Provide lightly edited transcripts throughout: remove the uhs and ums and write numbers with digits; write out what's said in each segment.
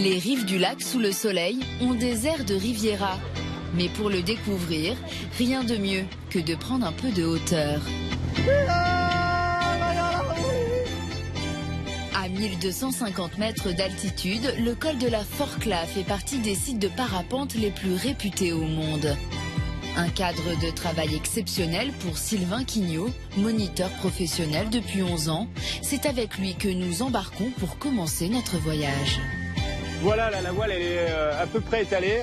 Les rives du lac sous le soleil ont des airs de Riviera. Mais pour le découvrir, rien de mieux que de prendre un peu de hauteur. À 1250 mètres d'altitude, le col de la Forclaz fait partie des sites de parapente les plus réputés au monde. Un cadre de travail exceptionnel pour Sylvain Quignot, moniteur professionnel depuis 11 ans. C'est avec lui que nous embarquons pour commencer notre voyage. Voilà, là, la voile elle est à peu près étalée.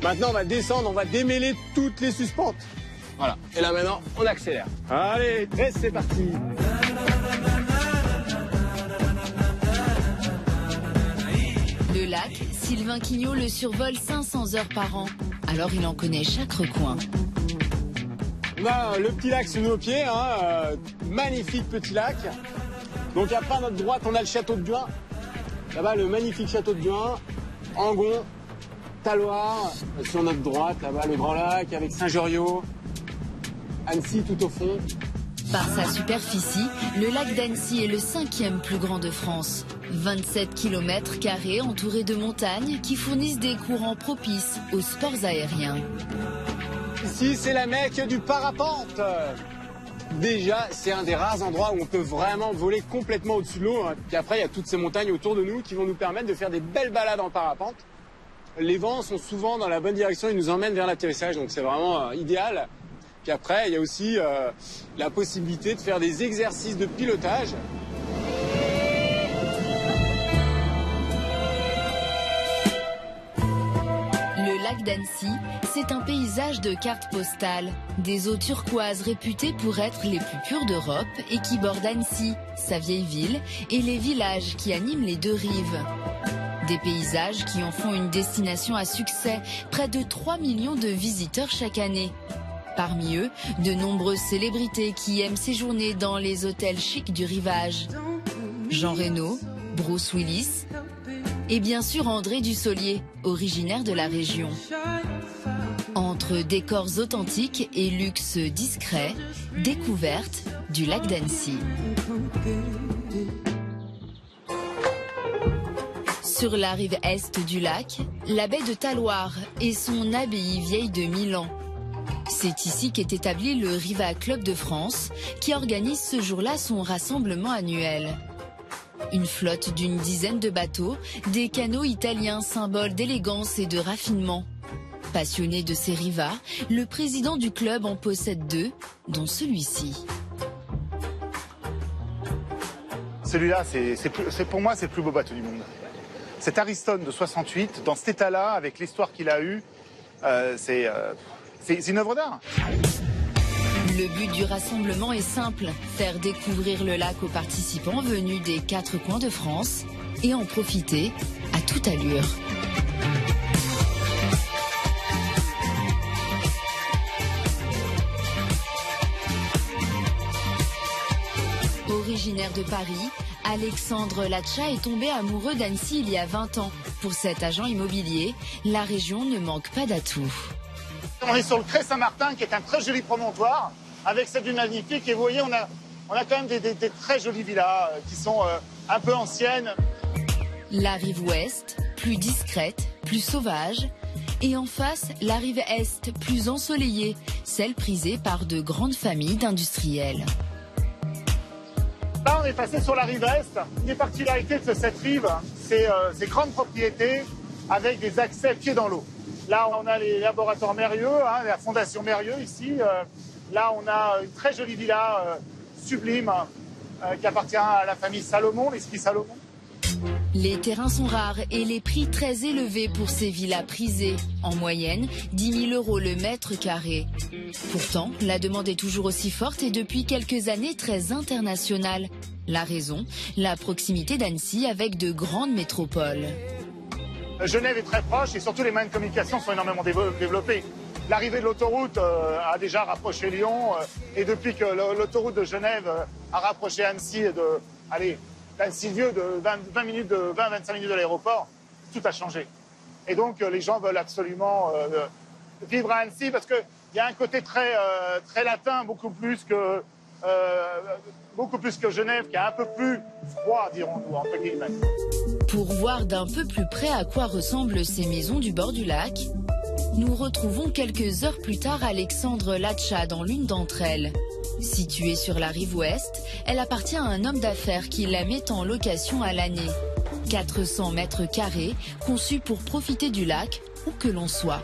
Maintenant on va descendre, on va démêler toutes les suspentes. Voilà, et là maintenant on accélère. Allez, 13, c'est parti. Le lac, Sylvain Quignot le survole 500 heures par an. Alors il en connaît chaque recoin. On a le petit lac sous nos pieds, magnifique petit lac. Donc après à notre droite on a le château de Buin. Là-bas le magnifique château de Buin, Angon, Taloir. Sur notre droite là-bas le grand lac avec Saint-Joriot, Annecy tout au fond. Par sa superficie, le lac d'Annecy est le 5e plus grand de France. 27 km² entourés de montagnes qui fournissent des courants propices aux sports aériens. Ici, c'est la Mecque du parapente. Déjà, c'est un des rares endroits où on peut vraiment voler complètement au-dessus de l'eau. Puis après, il y a toutes ces montagnes autour de nous qui vont nous permettre de faire des belles balades en parapente. Les vents sont souvent dans la bonne direction, ils nous emmènent vers l'atterrissage, donc c'est vraiment idéal. Puis après, il y a aussi la possibilité de faire des exercices de pilotage. Le lac d'Annecy, c'est un paysage de cartes postales. Des eaux turquoises réputées pour être les plus pures d'Europe et qui bordent Annecy, sa vieille ville, et les villages qui animent les deux rives. Des paysages qui en font une destination à succès, près de 3 millions de visiteurs chaque année. Parmi eux, de nombreuses célébrités qui aiment séjourner dans les hôtels chics du rivage. Jean Reno, Bruce Willis et bien sûr André Dussolier, originaire de la région. Entre décors authentiques et luxe discret, découverte du lac d'Annecy. Sur la rive est du lac, la baie de Taloir et son abbaye vieille de 1000 ans. C'est ici qu'est établi le Riva Club de France, qui organise ce jour-là son rassemblement annuel. Une flotte d'une dizaine de bateaux, des canots italiens symboles d'élégance et de raffinement. Passionné de ces rivas, le président du club en possède 2, dont celui-ci. Celui-là, pour moi, c'est le plus beau bateau du monde. Cet Ariston de 68, dans cet état-là, avec l'histoire qu'il a eue, c'est une œuvre d'art. Le but du rassemblement est simple, faire découvrir le lac aux participants venus des 4 coins de France et en profiter à toute allure. Originaire de Paris, Alexandre Lacha est tombé amoureux d'Annecy il y a 20 ans. Pour cet agent immobilier, la région ne manque pas d'atouts. On est sur le Cré Saint-Martin, qui est un très joli promontoire, avec cette vue magnifique. Et vous voyez, on a quand même des très jolies villas qui sont un peu anciennes. La rive ouest, plus discrète, plus sauvage. Et en face, la rive est, plus ensoleillée, celle prisée par de grandes familles d'industriels. Là, on est passé sur la rive est. Une des particularités de cette rive, c'est ces grandes propriétés avec des accès pieds dans l'eau. Là, on a les laboratoires Mérieux, la fondation Mérieux ici. Là, on a une très jolie villa sublime qui appartient à la famille Salomon, l'esprit Salomon. Les terrains sont rares et les prix très élevés pour ces villas prisées. En moyenne, 10 000 € le mètre carré. Pourtant, la demande est toujours aussi forte et depuis quelques années très internationale. La raison, la proximité d'Annecy avec de grandes métropoles. Genève est très proche et surtout les moyens de communication sont énormément développés. L'arrivée de l'autoroute a déjà rapproché Lyon et depuis que l'autoroute de Genève a rapproché Annecy d'Annecy-Vieux de 20-25 minutes de l'aéroport, tout a changé. Et donc les gens veulent absolument vivre à Annecy parce qu'il y a un côté très latin, beaucoup plus que beaucoup plus que Genève, qui est un peu plus froid, dirons-nous, entre guillemets. Pour voir d'un peu plus près à quoi ressemblent ces maisons du bord du lac, nous retrouvons quelques heures plus tard Alexandre Lacha dans l'une d'entre elles. Située sur la rive ouest, elle appartient à un homme d'affaires qui la met en location à l'année. 400 mètres carrés, conçus pour profiter du lac où que l'on soit.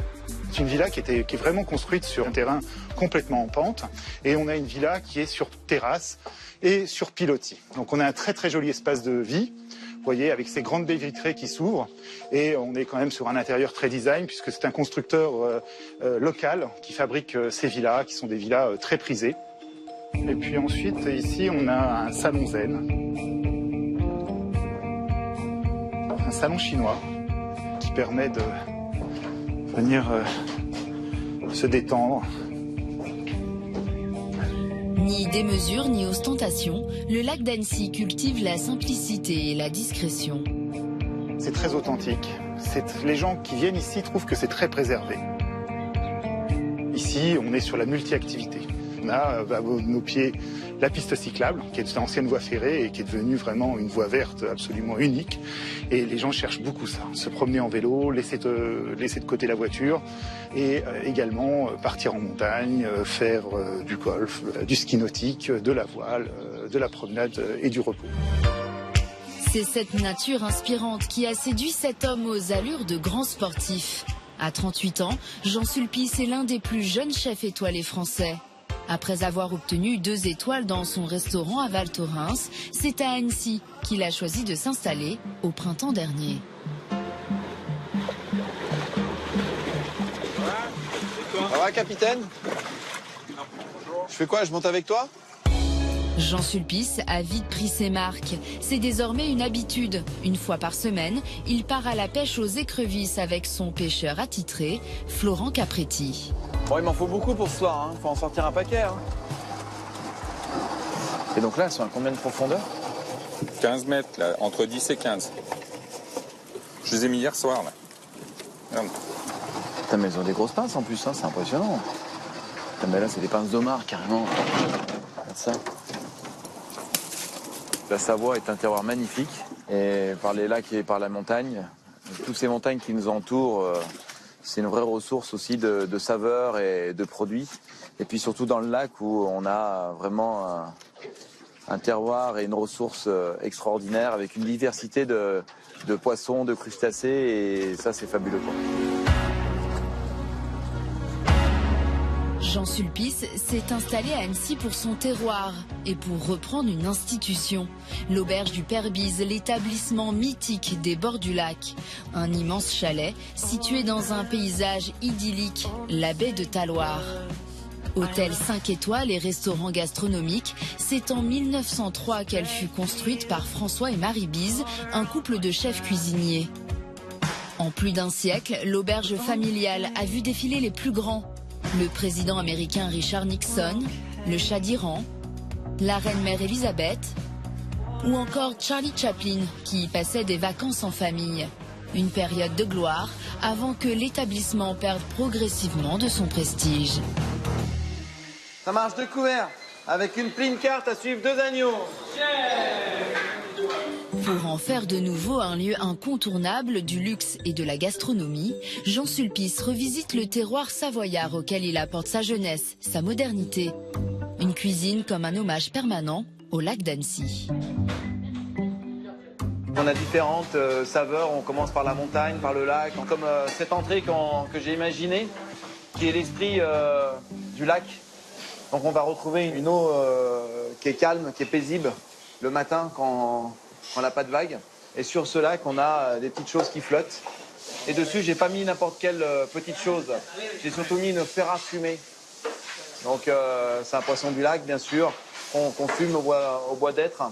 C'est une villa qui est vraiment construite sur un terrain complètement en pente. Et on a une villa qui est sur terrasse et sur pilotis. Donc on a un très très joli espace de vie. Vous voyez, avec ces grandes baies vitrées qui s'ouvrent. Et on est quand même sur un intérieur très design, puisque c'est un constructeur local qui fabrique ces villas, qui sont des villas très prisées. Et puis ensuite, ici, on a un salon zen. Un salon chinois qui permet de venir se détendre. Ni démesure ni ostentation, le lac d'Annecy cultive la simplicité et la discrétion. C'est très authentique. Les gens qui viennent ici trouvent que c'est très préservé. Ici, on est sur la multi-activité. On a à nos pieds la piste cyclable, qui est une ancienne voie ferrée et qui est devenue vraiment une voie verte absolument unique. Et les gens cherchent beaucoup ça. Se promener en vélo, laisser de côté la voiture et également partir en montagne, faire du golf, du ski nautique, de la voile, de la promenade et du repos. C'est cette nature inspirante qui a séduit cet homme aux allures de grand sportif. À 38 ans, Jean Sulpice est l'un des plus jeunes chefs étoilés français. Après avoir obtenu 2 étoiles dans son restaurant à Val Thorens, c'est à Annecy qu'il a choisi de s'installer au printemps dernier. Ça va, capitaine? Je fais quoi? Je monte avec toi? Jean Sulpice a vite pris ses marques. C'est désormais une habitude. Une fois par semaine, il part à la pêche aux écrevisses avec son pêcheur attitré, Florent Capretti. Bon, il m'en faut beaucoup pour ce soir, hein. Faut en sortir un paquet. Hein. Et donc là, elles sont à combien de profondeur? 15 mètres, là, entre 10 et 15. Je les ai mis hier soir, là. Merde. Putain, mais ils ont des grosses pinces en plus, hein. C'est impressionnant. Putain, mais là, c'est des pinces d'homard, carrément. Regarde ça. La Savoie est un terroir magnifique, et par les lacs et par la montagne, toutes ces montagnes qui nous entourent, c'est une vraie ressource aussi de saveurs et de produits. Et puis surtout dans le lac où on a vraiment un terroir et une ressource extraordinaire avec une diversité de poissons, de crustacés, et ça c'est fabuleux, quoi. Jean Sulpice s'est installé à Annecy pour son terroir et pour reprendre une institution. L'auberge du Père Bise, l'établissement mythique des bords du lac. Un immense chalet situé dans un paysage idyllique, la baie de Talloires. Hôtel 5 étoiles et restaurant gastronomique, c'est en 1903 qu'elle fut construite par François et Marie Bise, un couple de chefs cuisiniers. En plus d'1 siècle, l'auberge familiale a vu défiler les plus grands. Le président américain Richard Nixon, le Shah d'Iran, la reine-mère Elisabeth ou encore Charlie Chaplin qui y passait des vacances en famille. Une période de gloire avant que l'établissement perde progressivement de son prestige. Ça marche 2 couverts, avec une pline carte à suivre 2 agneaux. Pour en faire de nouveau un lieu incontournable du luxe et de la gastronomie, Jean Sulpice revisite le terroir savoyard auquel il apporte sa jeunesse, sa modernité. Une cuisine comme un hommage permanent au lac d'Annecy. On a différentes saveurs, on commence par la montagne, par le lac, comme cette entrée que j'ai imaginée, qui est l'esprit du lac. Donc on va retrouver une eau qui est calme, qui est paisible le matin quand on n'a pas de vagues. Et sur ce lac, on a des petites choses qui flottent. Et dessus, j'ai pas mis n'importe quelle petite chose. J'ai surtout mis une ferra fumée. Donc c'est un poisson du lac, bien sûr, qu'on fume au bois d'être.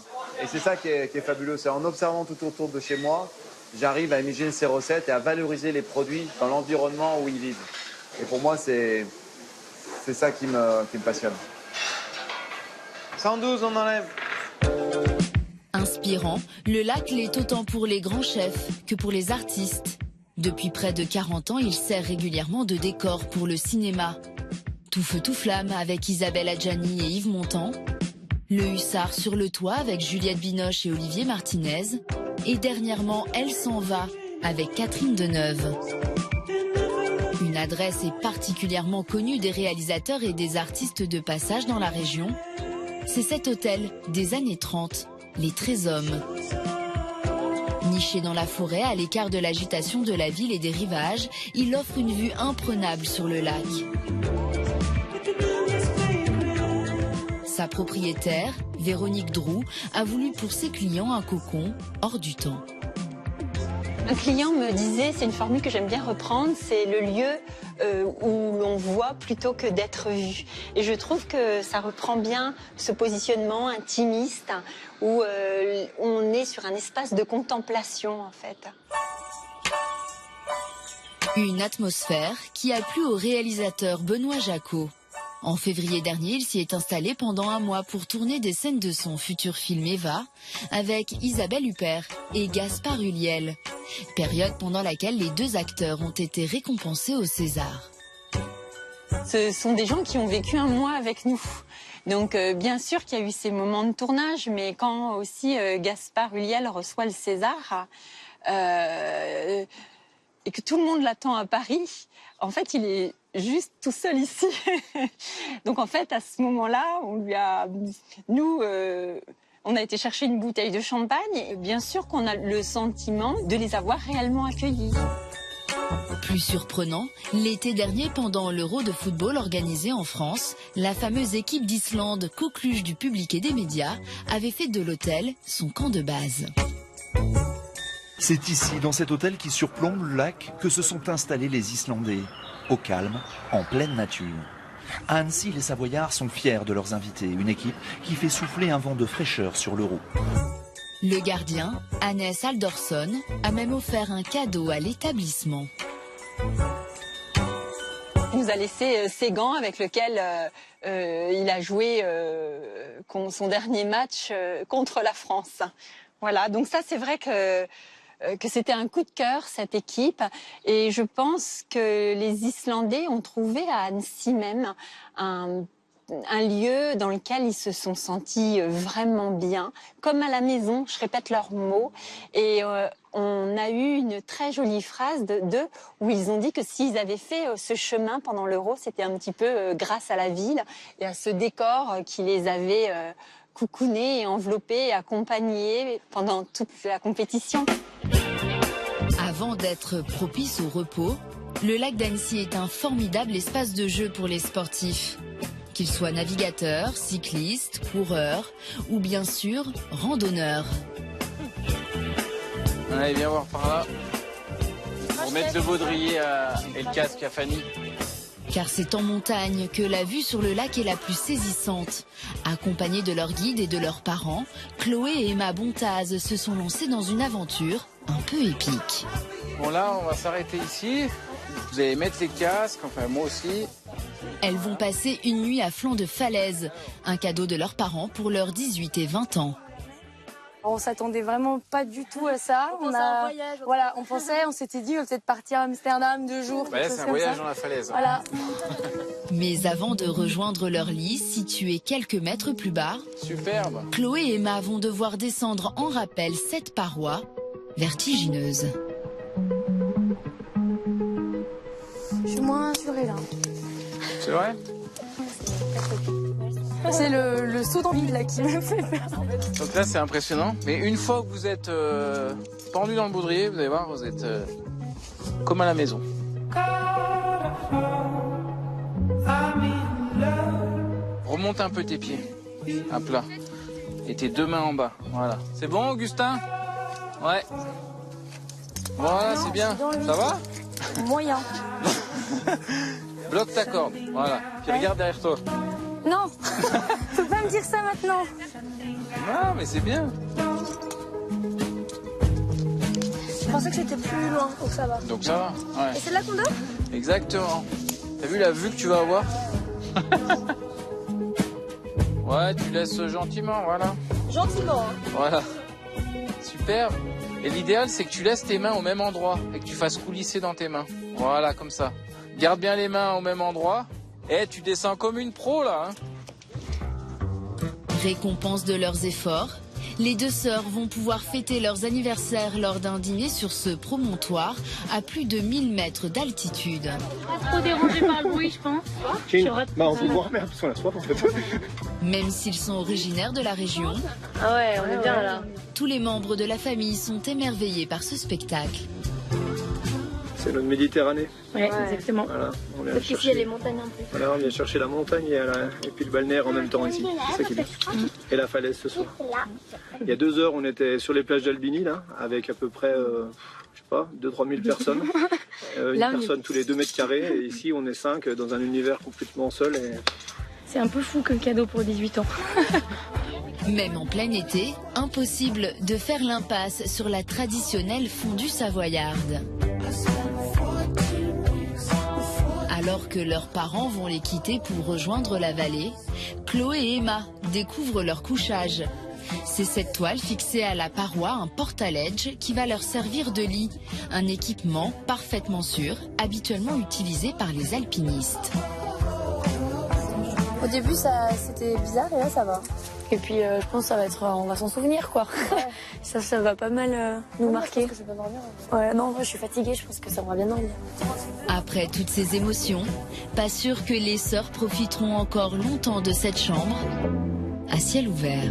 Et c'est ça qui est fabuleux. C'est en observant tout autour de chez moi, j'arrive à imaginer ces recettes et à valoriser les produits dans l'environnement où ils vivent. Et pour moi, c'est ça qui me passionne. 112, on enlève. Inspirant, le lac l'est autant pour les grands chefs que pour les artistes. Depuis près de 40 ans, il sert régulièrement de décor pour le cinéma. Tout feu tout flamme avec Isabelle Adjani et Yves Montand, Le Hussard sur le toit avec Juliette Binoche et Olivier Martinez. Et dernièrement, Elle s'en va avec Catherine Deneuve. Une adresse est particulièrement connue des réalisateurs et des artistes de passage dans la région. C'est cet hôtel des années 30, les Tréshommes. Niché dans la forêt, à l'écart de l'agitation de la ville et des rivages, il offre une vue imprenable sur le lac. Sa propriétaire, Véronique Droux, a voulu pour ses clients un cocon hors du temps. Un client me disait, c'est une formule que j'aime bien reprendre, c'est le lieu où l'on voit plutôt que d'être vu. Et je trouve que ça reprend bien ce positionnement intimiste où on est sur un espace de contemplation en fait. Une atmosphère qui a plu au réalisateur Benoît Jacquot. En février dernier, il s'y est installé pendant un mois pour tourner des scènes de son futur film Eva avec Isabelle Huppert et Gaspard Ulliel. Période pendant laquelle les deux acteurs ont été récompensés au César. Ce sont des gens qui ont vécu un mois avec nous. Donc bien sûr qu'il y a eu ces moments de tournage, mais quand aussi Gaspard Ulliel reçoit le César et que tout le monde l'attend à Paris, en fait il est juste tout seul ici. Donc en fait à ce moment-là, on a été chercher une bouteille de champagne et bien sûr qu'on a le sentiment de les avoir réellement accueillis. Plus surprenant, l'été dernier, pendant l'Euro de football organisé en France, la fameuse équipe d'Islande, coqueluche du public et des médias, avait fait de l'hôtel son camp de base. C'est ici, dans cet hôtel qui surplombe le lac, que se sont installés les Islandais, au calme, en pleine nature. À Annecy, les Savoyards sont fiers de leurs invités, une équipe qui fait souffler un vent de fraîcheur sur l'Euro. Le gardien, Hannes Aldorsson, a même offert un cadeau à l'établissement. Il nous a laissé ses gants avec lesquels il a joué son dernier match contre la France. Voilà, donc ça c'est vrai que c'était un coup de cœur, cette équipe. Et je pense que les Islandais ont trouvé à Annecy même un lieu dans lequel ils se sont sentis vraiment bien, comme à la maison, je répète leurs mots. Et on a eu une très jolie phrase d'eux où ils ont dit que s'ils avaient fait ce chemin pendant l'Euro, c'était un petit peu grâce à la ville et à ce décor qui les avait coucounés et enveloppés et accompagnés pendant toute la compétition. Avant d'être propice au repos, le lac d'Annecy est un formidable espace de jeu pour les sportifs. Qu'ils soient navigateurs, cyclistes, coureurs ou bien sûr randonneurs. Allez, viens voir par là. Pour mettre le baudrier et le casque à Fanny. Car c'est en montagne que la vue sur le lac est la plus saisissante. Accompagnés de leurs guides et de leurs parents, Chloé et Emma Bontaz se sont lancés dans une aventure un peu épique. Bon là, on va s'arrêter ici. Vous allez mettre les casques, enfin moi aussi. Elles vont passer une nuit à flanc de falaise, un cadeau de leurs parents pour leurs 18 et 20 ans. On s'attendait vraiment pas du tout à ça. On s'était dit on va peut-être partir à Amsterdam 2 jours. Ouais, c'est un voyage dans la falaise. Voilà. Mais avant de rejoindre leur lit, situé quelques mètres plus bas, Superbe. Chloé et Emma vont devoir descendre en rappel cette paroi vertigineuse. Je suis moins assurée là. C'est vrai? C'est le saut dans le vide là qui me fait peur. Donc là c'est impressionnant, mais une fois que vous êtes pendu dans le baudrier, vous allez voir, vous êtes comme à la maison. Remonte un peu tes pieds, à plat, et tes 2 mains en bas, voilà. C'est bon Augustin? Ouais. Voilà, c'est bien, ça va? Moyen. Bloque ta corde, voilà, puis regarde derrière toi. Non, faut pas me dire ça maintenant. Ah, mais c'est bien. Je pensais que c'était plus loin, donc ça va. Donc ça va, ouais. Et c'est là qu'on dort? Exactement. T'as vu la vue que tu vas avoir? Ouais, tu laisses gentiment, voilà. Gentiment, hein. Voilà. Super. Et l'idéal, c'est que tu laisses tes mains au même endroit et que tu fasses coulisser dans tes mains. Voilà, comme ça. Garde bien les mains au même endroit. Et tu descends comme une pro, là. Hein. Récompense de leurs efforts, les deux sœurs vont pouvoir fêter leurs anniversaires lors d'un dîner sur ce promontoire à plus de 1000 mètres d'altitude. Pas trop dérangé par le bruit, je pense. On peut boire, merde, parce qu'on a soif en fait. Même s'ils sont originaires de la région, Ah ouais, on est bien là. tous les membres de la famille sont émerveillés par ce spectacle. C'est notre Méditerranée. Ouais, exactement. Voilà, on vient Parce qu'ici, il y a les montagnes un peu. Voilà, on vient chercher la montagne et puis le balnéaire en même temps ici. C'est ça qui est bien. Et la falaise ce soir. Il y a 2 heures, on était sur les plages d'Albini, là, avec à peu près, je sais pas, 2-3 000 personnes. Une personne tous les 2 mètres carrés. Et ici, on est 5 dans un univers complètement seul. Et... C'est un peu fou comme cadeau pour 18 ans. Même en plein été, impossible de faire l'impasse sur la traditionnelle fondue savoyarde. Alors que leurs parents vont les quitter pour rejoindre la vallée, Chloé et Emma découvrent leur couchage. C'est cette toile fixée à la paroi, un portaledge, qui va leur servir de lit. Un équipement parfaitement sûr, habituellement utilisé par les alpinistes. Au début, c'était bizarre et là, ça va. Et puis, je pense que ça va être, on va s'en souvenir, quoi. Ouais. ça va pas mal nous marquer. Je pense que je vais dormir. Ouais, non, moi, je suis fatiguée, je pense que ça va bien dormir. Après toutes ces émotions, pas sûr que les sœurs profiteront encore longtemps de cette chambre à ciel ouvert.